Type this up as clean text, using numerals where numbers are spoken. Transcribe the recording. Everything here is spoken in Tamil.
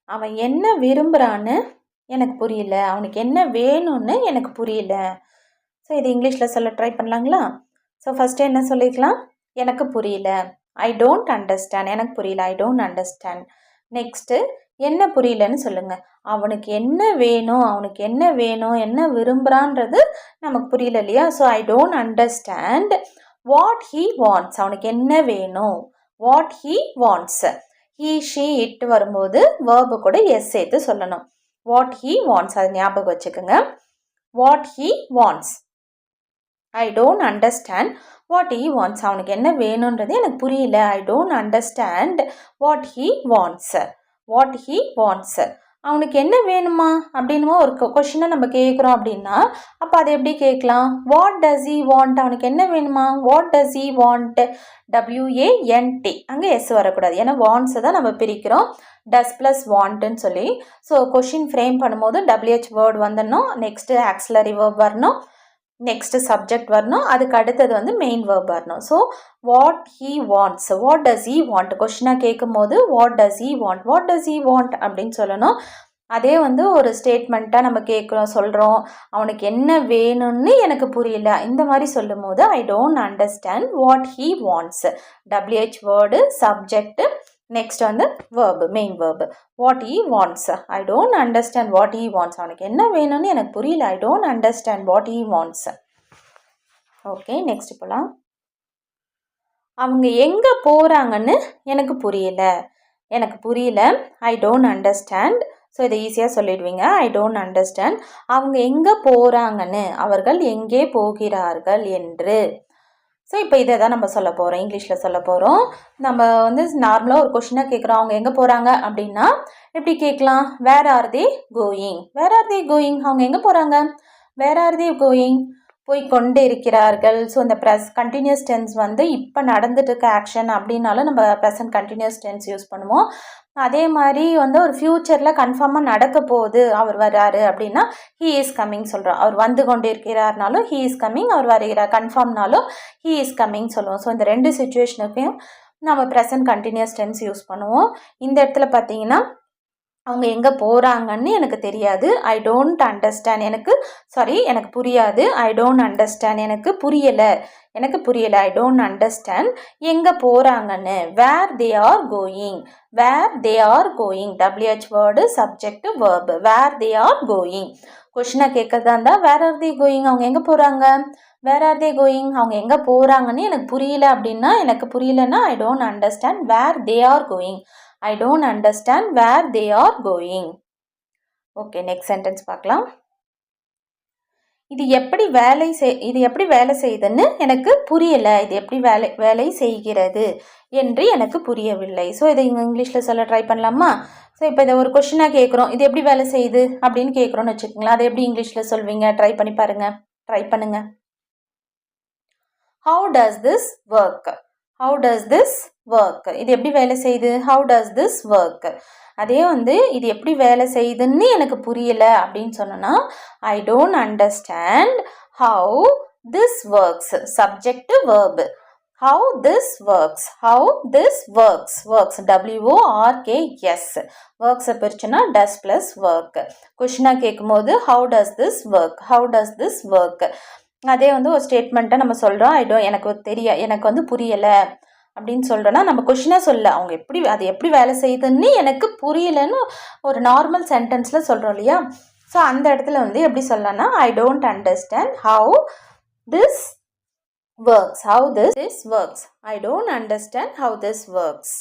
அவன் என்ன விரும்புகிறான்னு எனக்கு புரியல, அவனுக்கு என்ன வேணும்னு எனக்கு புரியல. ஸோ இது இங்கிலீஷில் சொல்ல ட்ரை பண்ணலாங்களா? ஸோ ஃபஸ்ட்டு என்ன சொல்லிக்கலாம்? எனக்கு புரியல, ஐ டோன்ட் அண்டர்ஸ்டாண்ட். எனக்கு புரியல, ஐ டோன்ட் அண்டர்ஸ்டாண்ட். நெக்ஸ்ட்டு என்ன புரியலன்னு சொல்லுங்கள். அவனுக்கு என்ன வேணும், அவனுக்கு என்ன வேணும், என்ன விரும்புகிறான்றது நமக்கு புரியல இல்லையா? So I don't understand what he wants. அவனுக்கு என்ன வேணும், what he wants. He she it வரும்போது வேர்பு கூட எஸ் சேர்த்து சொல்லணும். வாட் ஹீ வாண்ட்ஸ், அது ஞாபகம் வச்சுக்கோங்க. What he wants. I don't understand what he wants. அவனுக்கு என்ன வேணுன்றது எனக்கு புரியல. I don't understand what he wants. What he wants. அவனுக்கு என்ன வேணுமா அப்படின்னுமா ஒரு கொஷினை நம்ம கேட்குறோம் அப்படின்னா அப்போ அதை எப்படி கேட்கலாம்? What does he want. அவனுக்கு என்ன வேணுமா? What does he want. WANT. அங்கே எஸ் வரக்கூடாது, ஏன்னா வாண்ட்ஸை தான் நம்ம பிரிக்கிறோம் டஸ் ப்ளஸ் வாண்ட்டுன்னு சொல்லி. ஸோ கொஷின் ஃப்ரேம் பண்ணும்போது WH வேர்டு வந்துடணும், நெக்ஸ்ட்டு ஆக்சிலரி வேர்ப் வரணும், நெக்ஸ்ட்டு சப்ஜெக்ட் வரணும், அதுக்கு அடுத்தது வந்து மெயின் வேர்ப் வரணும். So what he wants, what does he want. கொஷினாக கேட்கும் போது what does he want, what does he want அப்படின்னு சொல்லணும். அதே வந்து ஒரு ஸ்டேட்மெண்ட்டாக நம்ம கேட்குறோம், சொல்கிறோம், அவனுக்கு என்ன வேணும்னு எனக்கு புரியல, இந்த மாதிரி சொல்லும் போது I don't understand what he wants. WH word, subject, next வந்து verb, main verb. What he wants, I don't understand what he wants. அவனுக்கு என்ன வேணும்னு எனக்கு புரியல, I don't understand what he wants. Okay, next போகலாம். அவங்க எங்கே போகிறாங்கன்னு எனக்கு புரியல, எனக்கு புரியல, ஐ டோன்ட் அண்டர்ஸ்டாண்ட். ஸோ இதை ஈஸியாக சொல்லிடுவீங்க, ஐ டோன்ட் அண்டர்ஸ்டாண்ட். அவங்க எங்கே போகிறாங்கன்னு, அவர்கள் எங்கே போகிறார்கள் என்று. ஸோ இப்போ இதை தான் நம்ம சொல்ல போகிறோம், இங்கிலீஷில் சொல்ல போகிறோம். நம்ம வந்து நார்மலாக ஒரு கொஷினாக கேட்குறோம், அவங்க எங்கே போகிறாங்க அப்படின்னா எப்படி கேட்கலாம்? Where are they going. Where are they going, அவங்க எங்கே போகிறாங்க? வேர் ஆர் தே கோயிங், போய் கொண்டு இருக்கிறார்கள். ஸோ இந்த கண்டினியூஸ் டென்ஸ் வந்து இப்போ நடந்துட்டு இருக்க ஆக்ஷன் அப்படின்னாலும் நம்ம ப்ரெசன்ட் கண்டினியூஸ் டென்ஸ் யூஸ் பண்ணுவோம். அதே மாதிரி வந்து ஒரு ஃப்யூச்சரில் கன்ஃபார்மாக நடக்க போகுது, அவர் வர்றாரு அப்படின்னா ஹீ இஸ் கம்மிங் சொல்கிறோம். அவர் வந்து கொண்டு இருக்கிறார்னாலும் ஹீ இஸ் கம்மிங், அவர் வருகிறார் கன்ஃபார்ம்னாலும் ஹீ இஸ் கம்மிங் சொல்லுவோம். ஸோ இந்த ரெண்டு சுச்சுவேஷனுக்கையும் நம்ம ப்ரெசன்ட் கண்டினியூஸ் டென்ஸ் யூஸ் பண்ணுவோம். இந்த இடத்துல பார்த்தீங்கன்னா அவங்க எங்கே போகிறாங்கன்னு எனக்கு தெரியாது, ஐ டோன்ட் அண்டர்ஸ்டாண்ட். எனக்கு புரியாது, ஐ டோன்ட் அண்டர்ஸ்டாண்ட். எனக்கு புரியலை, ஐ டோன்ட் அண்டர்ஸ்டாண்ட். எங்கே போகிறாங்கன்னு, where they are going. Where they are going, WH word, subject, verb. Where they are going. கொஷினை கேட்கறதா இருந்தால் வேர் ஆர் தே கோயிங், அவங்க எங்கே போகிறாங்க, வேர் ஆர் தே கோயிங். அவங்க எங்கே போகிறாங்கன்னு எனக்கு புரியல அப்படின்னா, எனக்கு புரியலன்னா I don't understand where they are going. I don't understand where they are going. Okay, next sentence பார்க்கலாம். இது எப்படி வேலை செய்யுதுன்னு எனக்கு புரியல, இது எப்படி வேலை செய்கிறது என்று எனக்கு புரியவில்லை. ஸோ இதை இங்கிலீஷில் சொல்ல ட்ரை பண்ணலாமா? ஸோ இப்போ இதை ஒரு கொஷினாக கேட்குறோம், இது எப்படி வேலை செய்யுது அப்படின்னு கேட்குறோன்னு வச்சுக்கோங்களேன். அதை எப்படி இங்கிலீஷில் சொல்வீங்க? ட்ரை பண்ணி பாருங்க, ட்ரை பண்ணுங்க. How does this work? How does this work? இது எப்படி வேலை செய்யுது? How does this work? அதே வந்து இது எப்படி வேலை செய்யுதுன்னு எனக்கு புரியல அப்படின்னு சொன்னோன்னா I don't understand how this works. Subject verb. How this works. How this works. Works. WORKS. Works பிரிச்சுன்னா does plus work. கொஷினாக கேட்கும் போது how does this work? How does this work? அதே வந்து ஒரு ஸ்டேட்மெண்ட்டை நம்ம சொல்கிறோம், எனக்கு வந்து புரியலை அப்படின்னு சொல்கிறோன்னா நம்ம கொஷினாக சொல்ல, அவங்க அது எப்படி வேலை செய்யுதுன்னு எனக்கு புரியலைன்னு ஒரு நார்மல் சென்டென்ஸில் சொல்கிறோம் இல்லையா? ஸோ அந்த இடத்துல வந்து எப்படி சொல்லலாம்னா ஐ don't understand how this works. How this works. I don't understand how this works.